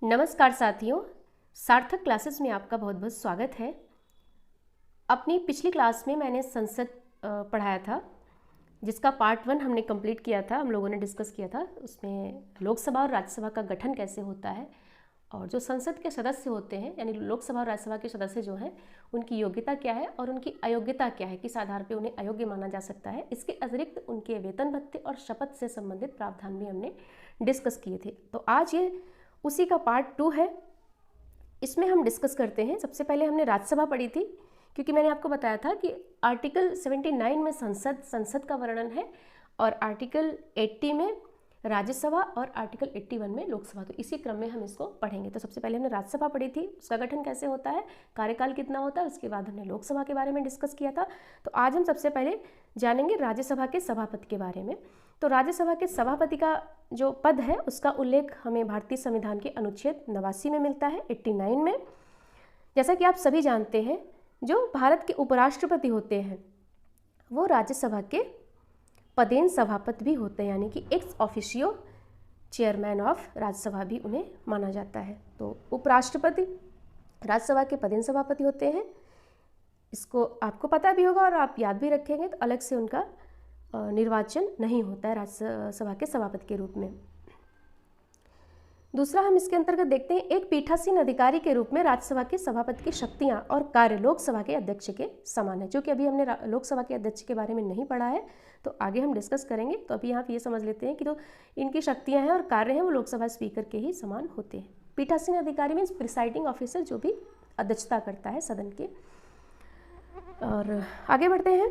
नमस्कार साथियों, सार्थक क्लासेस में आपका बहुत बहुत स्वागत है। अपनी पिछली क्लास में मैंने संसद पढ़ाया था, जिसका पार्ट 1 हमने कंप्लीट किया था। हम लोगों ने डिस्कस किया था उसमें लोकसभा और राज्यसभा का गठन कैसे होता है और जो संसद के सदस्य होते हैं यानी लोकसभा और राज्यसभा के सदस्य जो हैं उनकी योग्यता क्या है और उनकी अयोग्यता क्या है, किस आधार पर उन्हें अयोग्य माना जा सकता है। इसके अतिरिक्त उनके वेतन भत्ते और शपथ से संबंधित प्रावधान भी हमने डिस्कस किए थे। तो आज ये उसी का पार्ट 2 है। इसमें हम डिस्कस करते हैं। सबसे पहले हमने राज्यसभा पढ़ी थी, क्योंकि मैंने आपको बताया था कि आर्टिकल 79 में संसद का वर्णन है और आर्टिकल 80 में राज्यसभा और आर्टिकल 81 में लोकसभा। तो इसी क्रम में हम इसको पढ़ेंगे। तो सबसे पहले हमने राज्यसभा पढ़ी थी, उसका गठन कैसे होता है, कार्यकाल कितना होता है। उसके बाद हमने लोकसभा के बारे में डिस्कस किया था। तो आज हम सबसे पहले जानेंगे राज्यसभा के सभापति के बारे में। तो राज्यसभा के सभापति का जो पद है उसका उल्लेख हमें भारतीय संविधान के अनुच्छेद 89 में मिलता है, 89 में। जैसा कि आप सभी जानते हैं, जो भारत के उपराष्ट्रपति होते हैं वो राज्यसभा के पदेन सभापति भी होते हैं, यानी कि ex officio chairman of Rajya Sabha भी उन्हें माना जाता है। तो उपराष्ट्रपति राज्यसभा के पदेन सभापति होते हैं। इसको आपको पता भी होगा और आप याद भी रखेंगे। तो अलग से उनका निर्वाचन नहीं होता है राज्यसभा के सभापति के रूप में। दूसरा हम इसके अंतर्गत देखते हैं, एक पीठासीन अधिकारी के रूप में राज्यसभा के सभापति की शक्तियां और कार्य लोकसभा के अध्यक्ष के समान है। क्योंकि अभी हमने लोकसभा के अध्यक्ष के बारे में नहीं पढ़ा है, तो आगे हम डिस्कस करेंगे। तो अभी आप ये समझ लेते हैं कि तो इनकी शक्तियां हैं और कार्य हैं वो लोकसभा स्पीकर के ही समान होते हैं। पीठासीन अधिकारी मीन्स प्रिसाइडिंग ऑफिसर, जो भी अध्यक्षता करता है सदन के। और आगे बढ़ते हैं।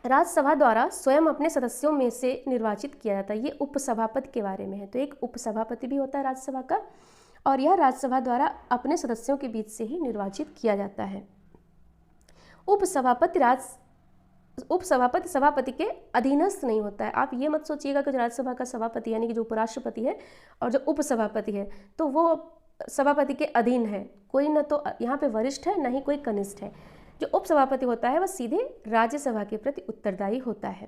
राज्यसभा द्वारा स्वयं अपने सदस्यों में से निर्वाचित किया जाता है। ये उपसभापति के बारे में है। तो एक उपसभापति भी होता है राज्यसभा का, और यह राज्यसभा द्वारा अपने सदस्यों के बीच से ही निर्वाचित किया जाता है। उपसभापति सभापति के अधीनस्थ नहीं होता है। आप ये मत सोचिएगा कि राज्यसभा का सभापति यानी कि जो उपराष्ट्रपति है और जो उपसभापति है तो वो सभापति के अधीन है। कोई न तो यहाँ पे वरिष्ठ है, न ही कोई कनिष्ठ है। जो उपसभापति होता है वह सीधे राज्यसभा के प्रति उत्तरदायी होता है।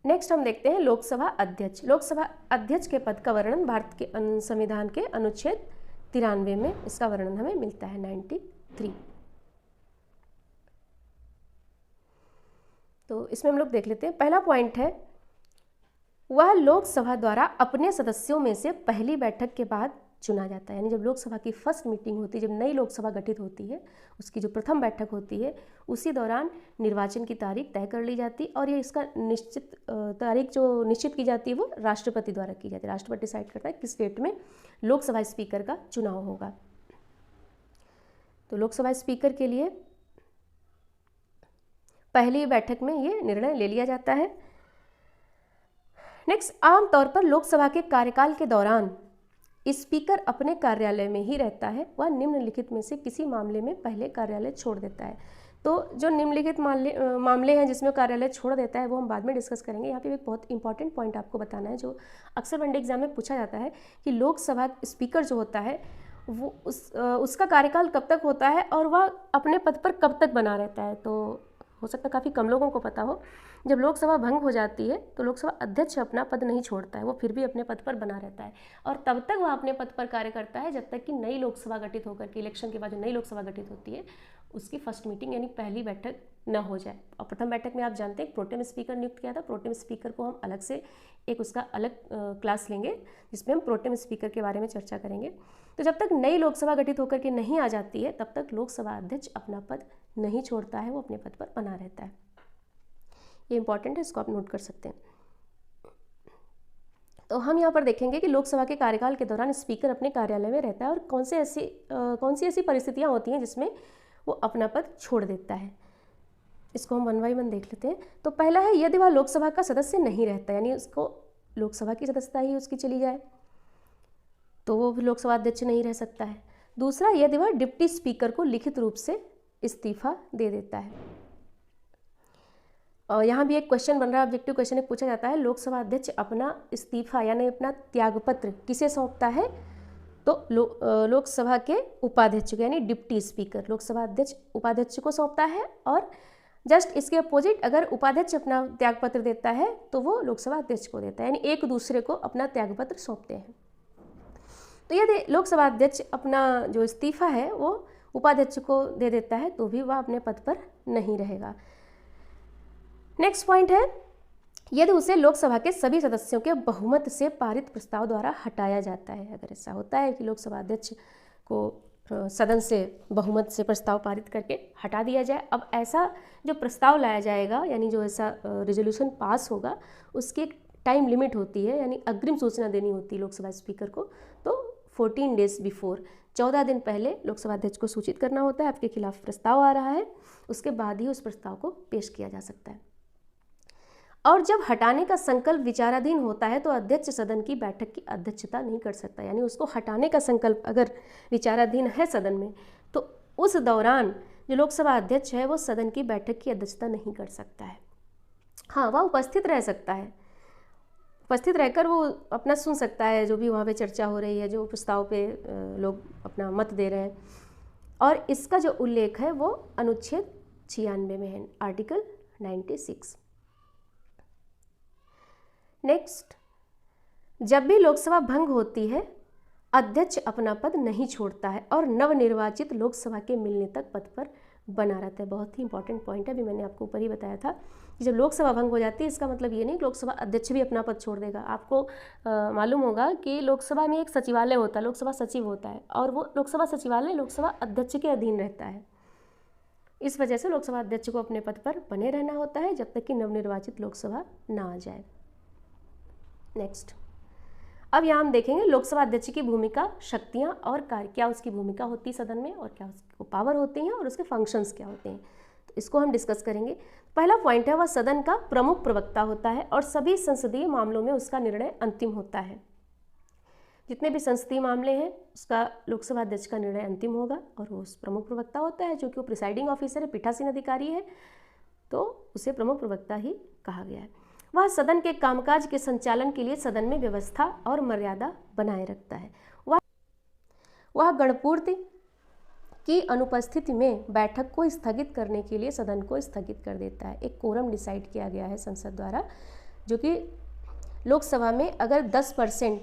नेक्स्ट हम देखते हैं लोकसभा अध्यक्ष। लोकसभा अध्यक्ष के पद का वर्णन भारत के संविधान के अनुच्छेद 93 में इसका वर्णन हमें मिलता है, 93। तो इसमें हम लोग देख लेते हैं। पहला पॉइंट है, वह लोकसभा द्वारा अपने सदस्यों में से पहली बैठक के बाद चुना जाता है। यानी जब लोकसभा की फर्स्ट मीटिंग होती है, जब नई लोकसभा गठित होती है, उसकी जो प्रथम बैठक होती है, उसी दौरान निर्वाचन की तारीख तय कर ली जाती है। और ये इसका निश्चित तारीख जो निश्चित की जाती है वो राष्ट्रपति द्वारा की जाती है। राष्ट्रपति डिसाइड करता है किस डेट में लोकसभा स्पीकर का चुनाव होगा। तो लोकसभा स्पीकर के लिए पहली बैठक में ये निर्णय ले लिया जाता है। नेक्स्ट, आमतौर पर लोकसभा के कार्यकाल के दौरान स्पीकर अपने कार्यालय में ही रहता है। वह निम्नलिखित में से किसी मामले में पहले कार्यालय छोड़ देता है। तो जो निम्नलिखित मामले हैं जिसमें कार्यालय छोड़ देता है वो हम बाद में डिस्कस करेंगे। यहाँ पे एक बहुत इंपॉर्टेंट पॉइंट आपको बताना है, जो अक्सर वनडे एग्जाम में पूछा जाता है कि लोकसभा स्पीकर जो होता है वो उसका कार्यकाल कब तक होता है और वह अपने पद पर कब तक बना रहता है। तो हो सकता है काफ़ी कम लोगों को पता हो, जब लोकसभा भंग हो जाती है तो लोकसभा अध्यक्ष अपना पद नहीं छोड़ता है, वो फिर भी अपने पद पर बना रहता है और तब तक वह अपने पद पर कार्य करता है जब तक कि नई लोकसभा गठित होकर के इलेक्शन के बाद जो नई लोकसभा गठित होती है उसकी फर्स्ट मीटिंग यानी पहली बैठक न हो जाए। और प्रथम बैठक में आप जानते हैं प्रोटेम स्पीकर नियुक्त किया था। प्रोटेम स्पीकर को हम अलग से एक उसका अलग क्लास लेंगे जिसमें हम प्रोटेम स्पीकर के बारे में चर्चा करेंगे। तो जब तक नई लोकसभा गठित होकर के नहीं आ जाती है तब तक लोकसभा अध्यक्ष अपना पद नहीं छोड़ता है, वो अपने पद पर बना रहता है। ये इंपॉर्टेंट है, इसको आप नोट कर सकते हैं। तो हम यहाँ पर देखेंगे कि लोकसभा के कार्यकाल के दौरान स्पीकर अपने कार्यालय में रहता है और कौन सी ऐसी परिस्थितियाँ होती हैं जिसमें वो अपना पद छोड़ देता है। इसको हम 1 बाय 1 देख लेते हैं। तो पहला है, यदि वह लोकसभा का सदस्य नहीं रहता, यानी उसको लोकसभा की सदस्यता ही उसकी चली जाए तो वो भी लोकसभा अध्यक्ष नहीं रह सकता है। दूसरा, यदि वह डिप्टी स्पीकर को लिखित रूप से इस्तीफा दे देता है। और यहाँ भी एक क्वेश्चन बन रहा है, ऑब्जेक्टिव क्वेश्चन एक पूछा जाता है, लोकसभा अध्यक्ष अपना इस्तीफा यानी अपना त्यागपत्र किसे सौंपता है? तो लोकसभा के उपाध्यक्ष को यानी डिप्टी स्पीकर लोकसभा अध्यक्ष उपाध्यक्ष को सौंपता है। और जस्ट इसके अपोजिट अगर उपाध्यक्ष अपना त्यागपत्र देता है तो वो लोकसभा अध्यक्ष को देता है, यानी एक दूसरे को अपना त्यागपत्र सौंपते हैं। तो यदि लोकसभा अध्यक्ष अपना जो इस्तीफा है वो उपाध्यक्ष को दे देता है तो भी वह अपने पद पर नहीं रहेगा। नेक्स्ट पॉइंट है, यदि उसे लोकसभा के सभी सदस्यों के बहुमत से पारित प्रस्ताव द्वारा हटाया जाता है। अगर ऐसा होता है कि लोकसभा अध्यक्ष को सदन से बहुमत से प्रस्ताव पारित करके हटा दिया जाए, अब ऐसा जो प्रस्ताव लाया जाएगा यानी जो ऐसा रेजोल्यूशन पास होगा उसकी एक टाइम लिमिट होती है, यानी अग्रिम सूचना देनी होती है लोकसभा स्पीकर को। तो 14 डेज बिफोर, 14 दिन पहले लोकसभा अध्यक्ष को सूचित करना होता है आपके खिलाफ प्रस्ताव आ रहा है, उसके बाद ही उस प्रस्ताव को पेश किया जा सकता है। और जब हटाने का संकल्प विचाराधीन होता है तो अध्यक्ष सदन की बैठक की अध्यक्षता नहीं कर सकता, यानी उसको हटाने का संकल्प अगर विचाराधीन है सदन में तो उस दौरान जो लोकसभा अध्यक्ष है वो सदन की बैठक की अध्यक्षता नहीं कर सकता है। हाँ, वह उपस्थित रह सकता है, उपस्थित रहकर वो अपना सुन सकता है जो भी वहाँ पे चर्चा हो रही है, जो प्रस्ताव पे लोग अपना मत दे रहे हैं। और इसका जो उल्लेख है वो अनुच्छेद 96 में है, आर्टिकल 96। नेक्स्ट, जब भी लोकसभा भंग होती है अध्यक्ष अपना पद नहीं छोड़ता है और नवनिर्वाचित लोकसभा के मिलने तक पद पर बना रहता है। बहुत ही इंपॉर्टेंट पॉइंट है, अभी मैंने आपको ऊपर ही बताया था कि जब लोकसभा भंग हो जाती है इसका मतलब ये नहीं कि लोकसभा अध्यक्ष भी अपना पद छोड़ देगा। आपको मालूम होगा कि लोकसभा में एक सचिवालय होता है, लोकसभा सचिव होता है, और वो लोकसभा सचिवालय लोकसभा अध्यक्ष के अधीन रहता है। इस वजह से लोकसभा अध्यक्ष को अपने पद पर बने रहना होता है जब तक कि नवनिर्वाचित लोकसभा ना आ जाए। नेक्स्ट, अब यहाँ हम देखेंगे लोकसभा अध्यक्ष की भूमिका, शक्तियाँ और कार्य, क्या उसकी भूमिका होती है सदन में और क्या उसको पावर होती हैं और उसके फंक्शंस क्या होते हैं, तो इसको हम डिस्कस करेंगे। पहला पॉइंट है वह सदन का प्रमुख प्रवक्ता होता है और सभी संसदीय मामलों में उसका निर्णय अंतिम होता है। जितने भी संसदीय मामले हैं उसका लोकसभा अध्यक्ष का निर्णय अंतिम होगा और वो उस प्रमुख प्रवक्ता होता है, जो कि वो प्रिसाइडिंग ऑफिसर है, पीठासीन अधिकारी है, तो उसे प्रमुख प्रवक्ता ही कहा गया है। वह सदन के कामकाज के संचालन के लिए सदन में व्यवस्था और मर्यादा बनाए रखता है। वह गणपूर्ति की अनुपस्थिति में बैठक को स्थगित करने के लिए सदन को स्थगित कर देता है। एक कोरम डिसाइड किया गया है संसद द्वारा, जो कि लोकसभा में अगर 10%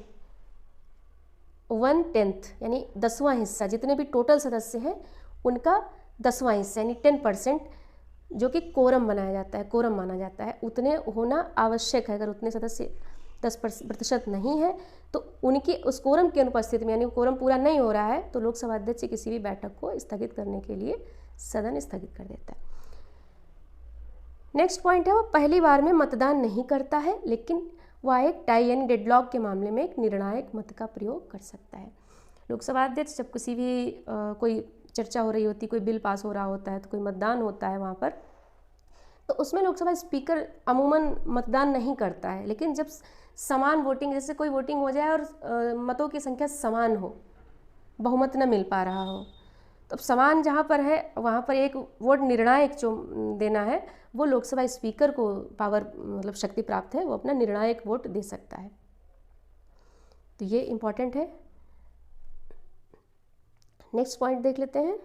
1/10 यानी 10वां हिस्सा, जितने भी टोटल सदस्य हैं उनका 10वां हिस्सा यानी 10% जो कि कोरम बनाया जाता है, कोरम माना जाता है, उतने होना आवश्यक है। अगर उतने सदस्य 10% नहीं है तो उनकी उस कोरम की अनुपस्थिति में, यानी कोरम पूरा नहीं हो रहा है, तो लोकसभा अध्यक्ष किसी भी बैठक को स्थगित करने के लिए सदन स्थगित कर देता है। नेक्स्ट पॉइंट है वह पहली बार में मतदान नहीं करता है, लेकिन वह एक टाई यानी डेडलॉक के मामले में एक निर्णायक मत का प्रयोग कर सकता है। लोकसभा अध्यक्ष जब किसी भी कोई चर्चा हो रही होती, कोई बिल पास हो रहा होता है, तो कोई मतदान होता है वहाँ पर, तो उसमें लोकसभा स्पीकर अमूमन मतदान नहीं करता है, लेकिन जब समान वोटिंग, जैसे कोई वोटिंग हो जाए और मतों की संख्या समान हो, बहुमत न मिल पा रहा हो, तो समान जहाँ पर है वहाँ पर एक वोट निर्णायक जो देना है वो लोकसभा स्पीकर को पावर मतलब शक्ति प्राप्त है, वो अपना निर्णायक वोट दे सकता है। तो ये इम्पॉर्टेंट है। नेक्स्ट पॉइंट देख लेते हैं।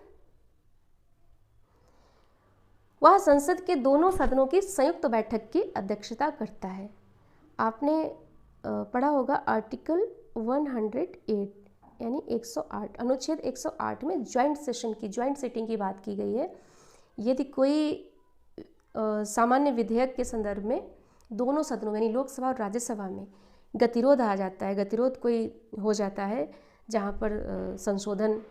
वह संसद के दोनों सदनों की संयुक्त बैठक की अध्यक्षता करता है। आपने पढ़ा होगा आर्टिकल 108 यानी 108 अनुच्छेद 108 में ज्वाइंट सेशन की, ज्वाइंट सिटिंग की बात की गई है। यदि कोई सामान्य विधेयक के संदर्भ में दोनों सदनों यानी लोकसभा और राज्यसभा में गतिरोध आ जाता है, गतिरोध कोई हो जाता है जहाँ पर संशोधन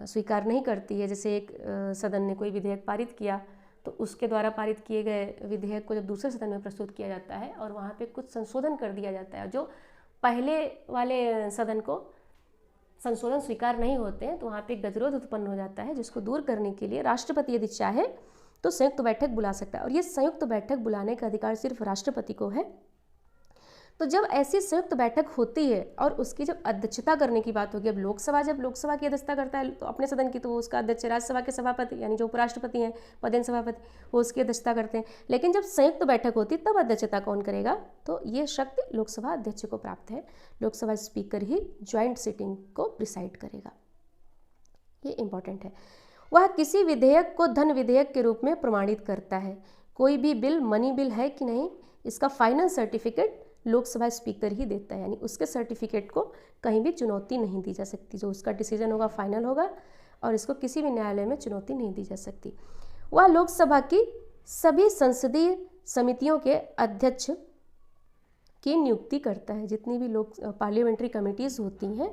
स्वीकार नहीं करती है, जैसे एक सदन ने कोई विधेयक पारित किया तो उसके द्वारा पारित किए गए विधेयक को जब दूसरे सदन में प्रस्तुत किया जाता है और वहाँ पे कुछ संशोधन कर दिया जाता है, जो पहले वाले सदन को संशोधन स्वीकार नहीं होते हैं, तो वहाँ पे गतिरोध उत्पन्न हो जाता है, जिसको दूर करने के लिए राष्ट्रपति यदि चाहे तो संयुक्त बैठक बुला सकता है। और ये संयुक्त बैठक बुलाने का अधिकार सिर्फ राष्ट्रपति को है। तो जब ऐसी संयुक्त बैठक होती है और उसकी जब अध्यक्षता करने की बात होगी, अब लोकसभा जब लोकसभा की अध्यक्षता करता है तो अपने सदन की, तो उसका अध्यक्ष राज्यसभा के सभापति यानी जो उपराष्ट्रपति हैं, पदेन सभापति, वो उसकी अध्यक्षता करते हैं। लेकिन जब संयुक्त बैठक होती है तब अध्यक्षता कौन करेगा? तो ये शक्ति लोकसभा अध्यक्ष को प्राप्त है। लोकसभा स्पीकर ही ज्वाइंट सिटिंग को प्रिसाइड करेगा। ये इंपॉर्टेंट है। वह किसी विधेयक को धन विधेयक के रूप में प्रमाणित करता है। कोई भी बिल मनी बिल है कि नहीं, इसका फाइनल सर्टिफिकेट लोकसभा स्पीकर ही देता है, यानी उसके सर्टिफिकेट को कहीं भी चुनौती नहीं दी जा सकती। जो उसका डिसीजन होगा फाइनल होगा और इसको किसी भी न्यायालय में चुनौती नहीं दी जा सकती। वह लोकसभा की सभी संसदीय समितियों के अध्यक्ष की नियुक्ति करता है। जितनी भी लोग पार्लियामेंट्री कमिटीज़ होती हैं,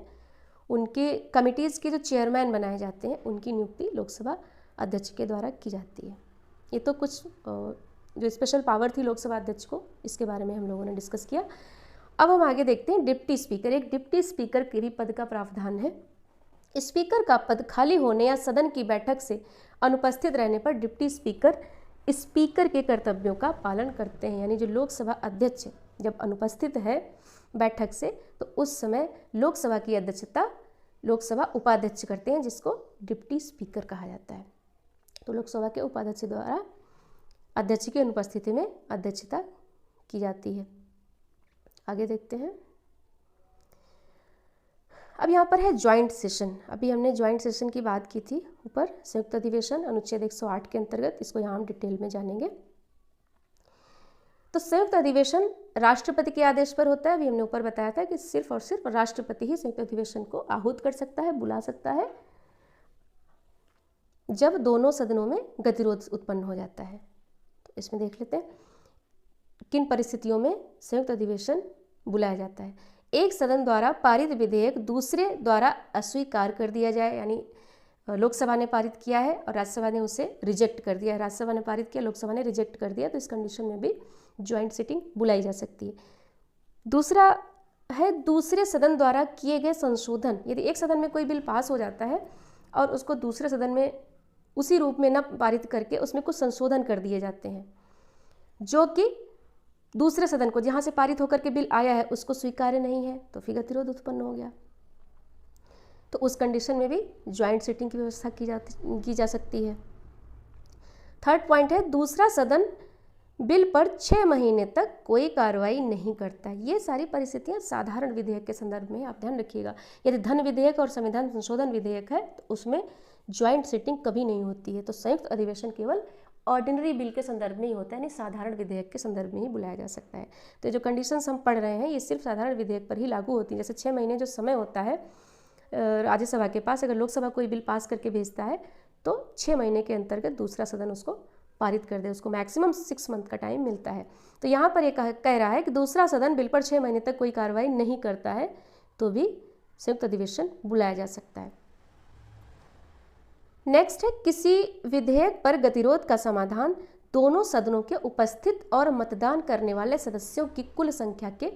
उनके कमिटीज़ के जो चेयरमैन बनाए जाते हैं, उनकी नियुक्ति लोकसभा अध्यक्ष के द्वारा की जाती है। ये तो कुछ जो स्पेशल पावर थी लोकसभा अध्यक्ष को, इसके बारे में हम लोगों ने डिस्कस किया। अब हम आगे देखते हैं डिप्टी स्पीकर। एक डिप्टी स्पीकर के भी पद का प्रावधान है। स्पीकर का पद खाली होने या सदन की बैठक से अनुपस्थित रहने पर डिप्टी स्पीकर स्पीकर के कर्तव्यों का पालन करते हैं। यानी जो लोकसभा अध्यक्ष जब अनुपस्थित है बैठक से, तो उस समय लोकसभा की अध्यक्षता लोकसभा उपाध्यक्ष करते हैं, जिसको डिप्टी स्पीकर कहा जाता है। तो लोकसभा के उपाध्यक्ष द्वारा अध्यक्ष की अनुपस्थिति में अध्यक्षता की जाती है। आगे देखते हैं। अब यहाँ पर है ज्वाइंट सेशन। अभी हमने ज्वाइंट सेशन की बात की थी ऊपर, संयुक्त अधिवेशन अनुच्छेद 108 के अंतर्गत। इसको यहाँ हम डिटेल में जानेंगे। तो संयुक्त अधिवेशन राष्ट्रपति के आदेश पर होता है। अभी हमने ऊपर बताया था कि सिर्फ और सिर्फ राष्ट्रपति ही संयुक्त अधिवेशन को आहूत कर सकता है, बुला सकता है, जब दोनों सदनों में गतिरोध उत्पन्न हो जाता है। तो इसमें देख लेते हैं किन परिस्थितियों में संयुक्त अधिवेशन बुलाया जाता है। एक सदन द्वारा पारित विधेयक दूसरे द्वारा अस्वीकार कर दिया जाए, यानी लोकसभा ने पारित किया है और राज्यसभा ने उसे रिजेक्ट कर दिया। राज्यसभा ने पारित किया, लोकसभा ने रिजेक्ट कर दिया, तो इस कंडीशन में भी ज्वाइंट सिटिंग बुलाई जा सकती है। दूसरा है दूसरे सदन द्वारा किए गए संशोधन। यदि एक सदन में कोई बिल पास हो जाता है और उसको दूसरे सदन में उसी रूप में न पारित करके उसमें कुछ संशोधन कर दिए जाते हैं, जो कि दूसरे सदन को, जहाँ से पारित होकर के बिल आया है, उसको स्वीकार्य नहीं है, तो फिर गतिरोध उत्पन्न हो गया। तो उस कंडीशन में भी ज्वाइंट सिटिंग की व्यवस्था की जा सकती है। थर्ड पॉइंट है दूसरा सदन बिल पर 6 महीने तक कोई कार्रवाई नहीं करता। ये सारी परिस्थितियां साधारण विधेयक के संदर्भ में आप ध्यान रखिएगा। यदि धन विधेयक और संविधान संशोधन विधेयक है तो उसमें ज्वाइंट सिटिंग कभी नहीं होती है। तो संयुक्त अधिवेशन केवल ऑर्डिनरी बिल के संदर्भ में ही होता है, यानी साधारण विधेयक के संदर्भ में ही बुलाया जा सकता है। तो जो कंडीशंस हम पढ़ रहे हैं ये सिर्फ साधारण विधेयक पर ही लागू होती है। जैसे 6 महीने जो समय होता है राज्यसभा के पास, अगर लोकसभा कोई बिल पास करके भेजता है तो 6 महीने के अंतर्गत दूसरा सदन उसको पारित कर दे, उसको मैक्सिमम 6 मंथ का टाइम मिलता है। तो यहाँ पर ये कह रहा है कि दूसरा सदन बिल पर 6 महीने तक कोई कार्रवाई नहीं करता है तो भी संयुक्त अधिवेशन बुलाया जा सकता है। नेक्स्ट है किसी विधेयक पर गतिरोध का समाधान दोनों सदनों के उपस्थित और मतदान करने वाले सदस्यों की कुल संख्या के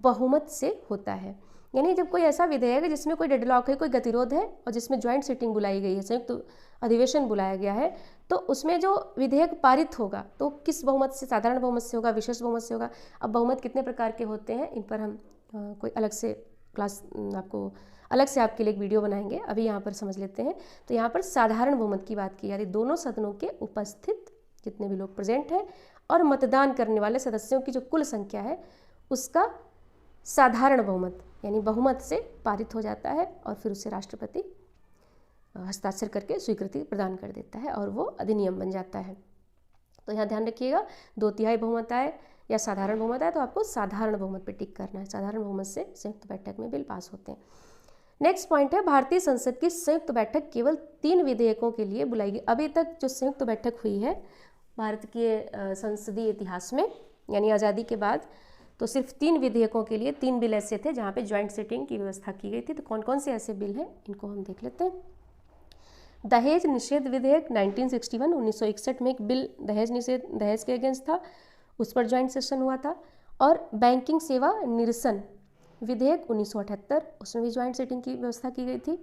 बहुमत से होता है। यानी जब कोई ऐसा विधेयक है जिसमें कोई डेडलॉक है, कोई गतिरोध है और जिसमें ज्वाइंट सिटिंग बुलाई गई है, संयुक्त अधिवेशन बुलाया गया है, तो उसमें जो विधेयक पारित होगा तो किस बहुमत से, साधारण बहुमत से होगा, विशेष बहुमत से होगा। अब बहुमत कितने प्रकार के होते हैं इन पर हम कोई अलग से क्लास आपको अलग से आपके लिए एक वीडियो बनाएंगे, अभी यहाँ पर समझ लेते हैं। तो यहाँ पर साधारण बहुमत की बात की जा रही, दोनों सदनों के उपस्थित जितने भी लोग प्रेजेंट हैं और मतदान करने वाले सदस्यों की जो कुल संख्या है उसका साधारण बहुमत यानी बहुमत से पारित हो जाता है और फिर उसे राष्ट्रपति हस्ताक्षर करके स्वीकृति प्रदान कर देता है और वो अधिनियम बन जाता है। तो यहाँ ध्यान रखिएगा 2/3 बहुमत आए या साधारण बहुमत आए तो आपको साधारण बहुमत पे टिक करना है। साधारण बहुमत से संयुक्त बैठक में बिल पास होते हैं। नेक्स्ट पॉइंट है भारतीय संसद की संयुक्त बैठक केवल 3 विधेयकों के लिए बुलाई गई। अभी तक जो संयुक्त बैठक हुई है भारत के संसदीय इतिहास में यानी आज़ादी के बाद, तो सिर्फ 3 विधेयकों के लिए 3 बिल ऐसे थे जहाँ पे ज्वाइंट सिटिंग की व्यवस्था की गई थी। तो कौन कौन से ऐसे बिल हैं इनको हम देख लेते हैं। दहेज निषेध विधेयक 1961 1961 में एक बिल दहेज के अगेंस्ट था, उस पर ज्वाइंट सेशन हुआ था। और बैंकिंग सेवा निरसन विधेयक 1978, उसमें भी ज्वाइंट सिटिंग की व्यवस्था की गई थी।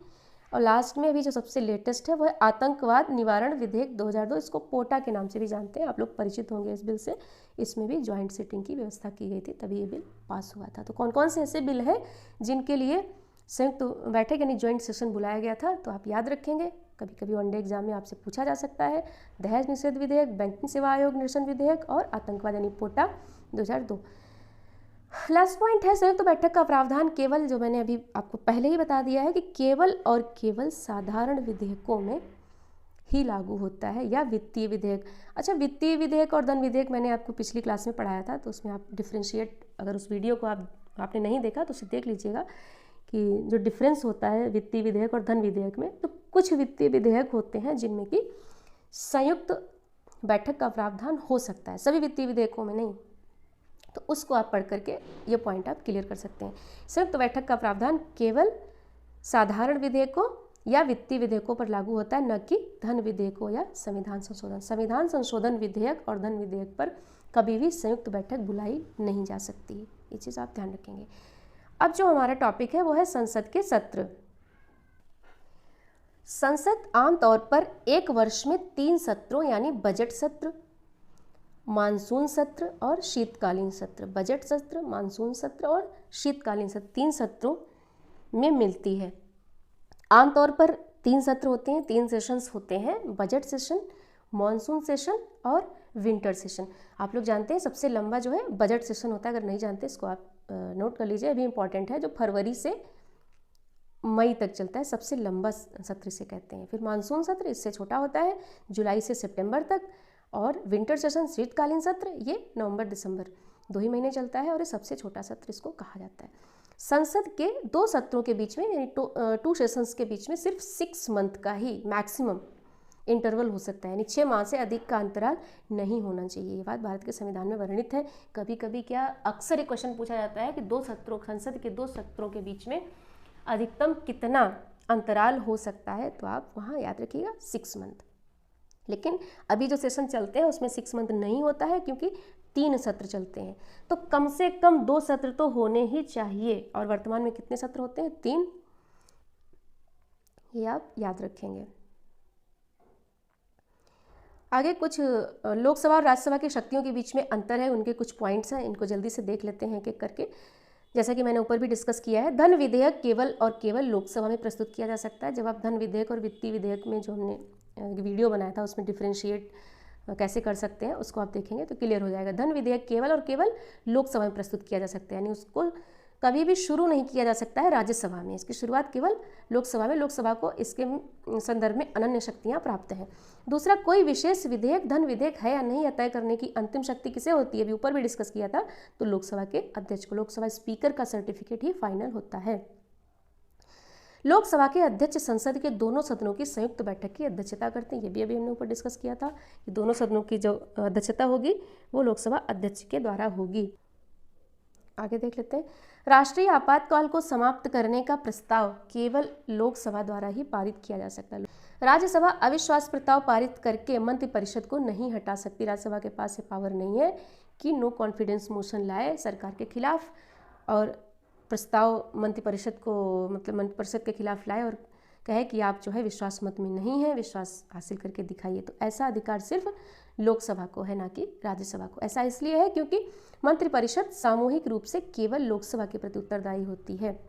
और लास्ट में अभी जो सबसे लेटेस्ट है वो है आतंकवाद निवारण विधेयक 2002, इसको पोटा के नाम से भी जानते हैं, आप लोग परिचित होंगे इस बिल से। इसमें भी ज्वाइंट सिटिंग की व्यवस्था की गई थी, तभी ये बिल पास हुआ था। तो कौन कौन से ऐसे बिल हैं जिनके लिए संयुक्त बैठक यानी ज्वाइंट सेशन बुलाया गया था, तो आप याद रखेंगे, कभी कभी वनडे एग्जाम में आपसे पूछा जा सकता है। दहेज निषेध विधेयक, बैंकिंग सेवा आयोग निरसन विधेयक और आतंकवाद यानी पोटा 2002। लास्ट पॉइंट है संयुक्त बैठक का प्रावधान केवल, जो मैंने अभी आपको पहले ही बता दिया है कि केवल और केवल साधारण विधेयकों में ही लागू होता है, या वित्तीय विधेयक। अच्छा, वित्तीय विधेयक और धन विधेयक मैंने आपको पिछली क्लास में पढ़ाया था, तो उसमें आप डिफ्रेंशिएट, अगर उस वीडियो को आपने नहीं देखा तो उसे देख लीजिएगा कि जो डिफरेंस होता है वित्तीय विधेयक और धन विधेयक में। तो कुछ वित्तीय विधेयक होते हैं जिनमें कि संयुक्त बैठक का प्रावधान हो सकता है, सभी वित्तीय विधेयकों में नहीं। तो उसको आप पढ़ करके ये पॉइंट आप क्लियर कर सकते हैं। संयुक्त बैठक का प्रावधान केवल साधारण विधेयकों या वित्तीय विधेयकों पर लागू होता है, न कि धन विधेयकों या संविधान संशोधन। संविधान संशोधन विधेयक और धन विधेयक पर कभी भी संयुक्त बैठक बुलाई नहीं जा सकती, ये चीज़ आप ध्यान रखेंगे। अब जो हमारा टॉपिक है वो है संसद के सत्र। संसद आमतौर पर एक वर्ष में 3 सत्रों यानी बजट सत्र, मानसून सत्र और शीतकालीन सत्र, बजट सत्र, मानसून सत्र और शीतकालीन सत्र, 3 सत्रों में मिलती है। आमतौर पर 3 सत्र होते हैं, 3 सेशंस होते हैं, बजट सेशन, मानसून सेशन और विंटर सेशन। आप लोग जानते हैं सबसे लंबा जो है बजट सेशन होता है, अगर नहीं जानते इसको आप नोट कर लीजिए, अभी इंपॉर्टेंट है, जो फरवरी से मई तक चलता है, सबसे लंबा सत्र इसे कहते हैं। फिर मानसून सत्र इससे छोटा होता है, जुलाई से सितंबर तक, और विंटर सेशन शीतकालीन सत्र ये नवंबर दिसंबर 2 ही महीने चलता है, और ये सबसे छोटा सत्र इसको कहा जाता है। संसद के 2 सत्रों के बीच में यानी 2 सेशंस के बीच में सिर्फ 6 मंथ का ही मैक्सिमम इंटरवल हो सकता है, यानी 6 माह से अधिक का अंतराल नहीं होना चाहिए। ये बात भारत के संविधान में वर्णित है। कभी कभी क्या अक्सर एक क्वेश्चन पूछा जाता है कि 2 सत्रों, संसद के 2 सत्रों के बीच में अधिकतम कितना अंतराल हो सकता है, तो आप वहाँ याद रखिएगा 6 मंथ। लेकिन अभी जो सेशन चलते हैं उसमें 6 मंथ नहीं होता है, क्योंकि 3 सत्र चलते हैं, तो कम से कम 2 सत्र तो होने ही चाहिए। और वर्तमान में कितने सत्र होते हैं? 3, ये आप याद रखेंगे। आगे कुछ लोकसभा और राज्यसभा की शक्तियों के बीच में अंतर है, उनके कुछ पॉइंट्स हैं, इनको जल्दी से देख लेते हैं एक एक करके। जैसा कि मैंने ऊपर भी डिस्कस किया है, धन विधेयक केवल और केवल लोकसभा में प्रस्तुत किया जा सकता है। जब आप धन विधेयक और वित्तीय विधेयक में जो हमने वीडियो बनाया था उसमें डिफ्रेंशिएट कैसे कर सकते हैं उसको आप देखेंगे तो क्लियर हो जाएगा। धन विधेयक केवल और केवल लोकसभा में प्रस्तुत किया जा सकता है, यानी उसको कभी भी शुरू नहीं किया जा सकता है राज्यसभा में, इसकी शुरुआत केवल लोकसभा में। लोकसभा को इसके संदर्भ में अनन्य शक्तियाँ प्राप्त हैं। दूसरा, कोई विशेष विधेयक धन विधेयक है या नहीं यह तय करने की अंतिम शक्ति किसे होती है? अभी ऊपर भी डिस्कस किया था, तो लोकसभा के अध्यक्ष को, लोकसभा स्पीकर का सर्टिफिकेट ही फाइनल होता है। लोकसभा के अध्यक्ष संसद के दोनों सदनों की संयुक्त बैठक की अध्यक्षता करते हैं, ये भी अभी हमने ऊपर डिस्कस किया था कि दोनों सदनों की जो अध्यक्षता होगी वो लोकसभा अध्यक्ष के द्वारा होगी। आगे देख लेते हैं। राष्ट्रीय आपातकाल को समाप्त करने का प्रस्ताव केवल लोकसभा द्वारा ही पारित किया जा सकता है। राज्यसभा अविश्वास प्रस्ताव पारित करके मंत्रिपरिषद को नहीं हटा सकती। राज्यसभा के पास ये पावर नहीं है कि नो कॉन्फिडेंस मोशन लाए सरकार के खिलाफ और प्रस्ताव मंत्रिपरिषद को, मतलब मंत्रिपरिषद के खिलाफ लाए और कहे कि आप जो है विश्वास मत में नहीं है, विश्वास हासिल करके दिखाइए। तो ऐसा अधिकार सिर्फ लोकसभा को है, ना कि राज्यसभा को। ऐसा इसलिए है क्योंकि मंत्रिपरिषद सामूहिक रूप से केवल लोकसभा के प्रति उत्तरदायी होती है।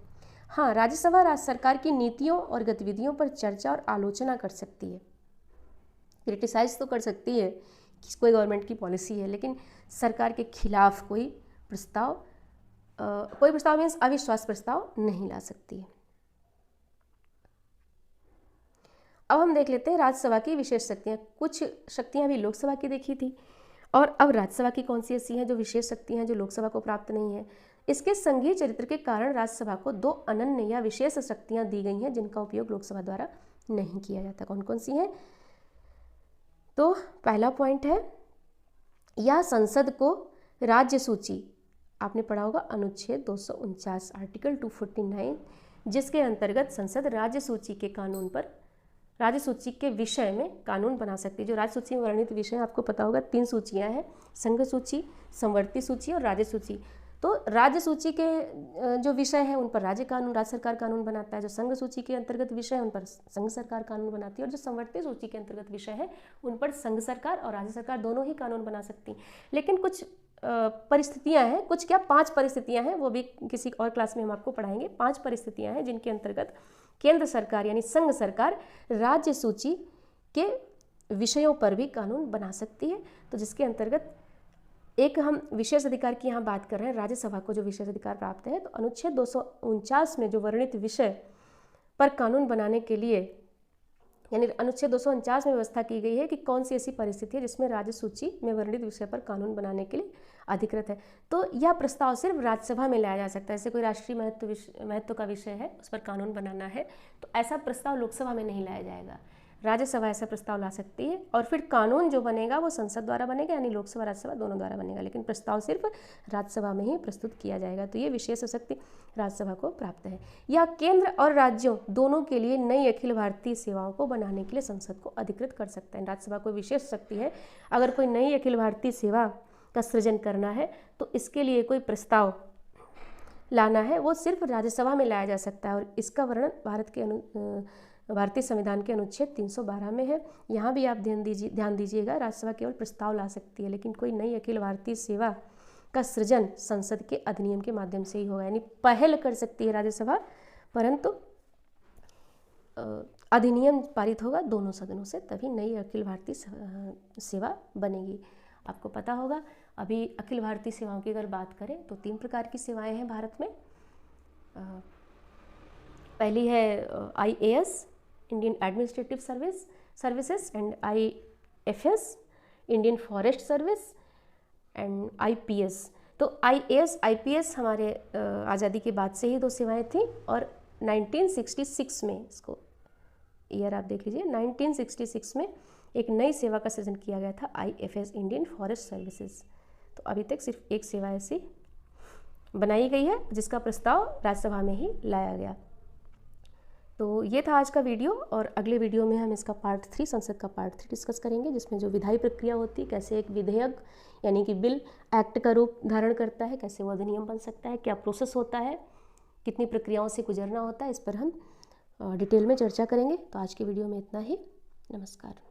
हाँ, राज्यसभा राज्य सरकार की नीतियों और गतिविधियों पर चर्चा और आलोचना कर सकती है, क्रिटिसाइज तो कर सकती है कि कोई गवर्नमेंट की पॉलिसी है, लेकिन सरकार के खिलाफ कोई प्रस्ताव मीन्स अविश्वास प्रस्ताव नहीं ला सकती है। अब हम देख लेते हैं राज्यसभा की विशेष शक्तियाँ। कुछ शक्तियाँ भी लोकसभा की देखी थी, और अब राज्यसभा की कौन सी ऐसी हैं जो विशेष शक्तियाँ हैं जो लोकसभा को प्राप्त नहीं है। इसके संघीय चरित्र के कारण राज्यसभा को 2 अनन्य या विशेष शक्तियाँ दी गई हैं जिनका उपयोग लोकसभा द्वारा नहीं किया जाता। कौन कौन सी हैं? तो पहला पॉइंट है, यह संसद को राज्य सूची, आपने पढ़ा होगा अनुच्छेद 249 आर्टिकल 249, जिसके अंतर्गत संसद राज्य सूची के कानून पर, राज्य सूची के विषय में कानून बना सकती है। जो राज्य सूची में वर्णित विषय आपको पता होगा 3 सूचियां हैं, संघ सूची, समवर्ती सूची और राज्य सूची। तो राज्य सूची के जो विषय हैं उन पर राज्य सरकार कानून बनाता है। जो संघ सूची के अंतर्गत विषय है उन पर संघ सरकार कानून बनाती है, और जो समवर्ती सूची के अंतर्गत विषय है उन पर संघ सरकार और राज्य सरकार दोनों ही कानून बना सकती। लेकिन कुछ परिस्थितियां हैं, कुछ क्या 5 परिस्थितियां हैं, वो भी किसी और क्लास में हम आपको पढ़ाएंगे। 5 परिस्थितियां हैं जिनके अंतर्गत केंद्र सरकार यानी संघ सरकार राज्य सूची के विषयों पर भी कानून बना सकती है। तो जिसके अंतर्गत एक हम विशेष अधिकार की यहाँ बात कर रहे हैं, राज्यसभा को जो विशेष अधिकार प्राप्त है, तो अनुच्छेद 249 में जो वर्णित विषय पर कानून बनाने के लिए यानी अनुच्छेद 249 में व्यवस्था की गई है कि कौन सी ऐसी परिस्थिति है जिसमें राज्य सूची में वर्णित विषय पर कानून बनाने के लिए अधिकृत है। तो यह प्रस्ताव सिर्फ राज्यसभा में लाया जा सकता है। जैसे कोई राष्ट्रीय महत्व का विषय है, उस पर कानून बनाना है, तो ऐसा प्रस्ताव लोकसभा में नहीं लाया जाएगा, राज्यसभा ऐसा प्रस्ताव ला सकती है। और फिर कानून जो बनेगा वो संसद द्वारा बनेगा, यानी लोकसभा राज्यसभा दोनों द्वारा बनेगा, लेकिन प्रस्ताव सिर्फ राज्यसभा में ही प्रस्तुत किया जाएगा। तो ये विशेष शक्ति राज्यसभा को प्राप्त है। यह केंद्र और राज्यों दोनों के लिए नई अखिल भारतीय सेवाओं को बनाने के लिए संसद को अधिकृत कर सकता है। राज्यसभा को विशेष शक्ति है, अगर कोई नई अखिल भारतीय सेवा का सृजन करना है तो इसके लिए कोई प्रस्ताव लाना है, वो सिर्फ राज्यसभा में लाया जा सकता है। और इसका वर्णन भारतीय संविधान के अनुच्छेद 312 में है। यहाँ भी आप ध्यान दीजिएगा, राज्यसभा केवल प्रस्ताव ला सकती है, लेकिन कोई नई अखिल भारतीय सेवा का सृजन संसद के अधिनियम के माध्यम से ही होगा। यानी पहल कर सकती है राज्यसभा, परंतु अधिनियम पारित होगा दोनों सदनों से, तभी नई अखिल भारतीय सेवा बनेगी। आपको पता होगा, अभी अखिल भारतीय सेवाओं की अगर बात करें तो 3 प्रकार की सेवाएं हैं भारत में। पहली है IAS, Indian administrative services, and IFS, Indian forest service, and IPS। तो IAS IPS हमारे आज़ादी के बाद से ही 2 सेवाएं थी, और 1966 में, इसको ईयर आप देख लीजिए, 1966 में एक नई सेवा का सृजन किया गया था, IFS, इंडियन फॉरेस्ट सर्विसेज। तो अभी तक सिर्फ एक सेवा ऐसी बनाई गई है जिसका प्रस्ताव राज्यसभा में ही लाया गया। तो ये था आज का वीडियो, और अगले वीडियो में हम इसका पार्ट 3, संसद का पार्ट 3 डिस्कस करेंगे, जिसमें जो विधायी प्रक्रिया होती है, कैसे एक विधेयक यानी कि बिल एक्ट का रूप धारण करता है, कैसे वो अधिनियम बन सकता है, क्या प्रोसेस होता है, कितनी प्रक्रियाओं से गुजरना होता है, इस पर हम डिटेल में चर्चा करेंगे। तो आज की वीडियो में इतना ही। नमस्कार।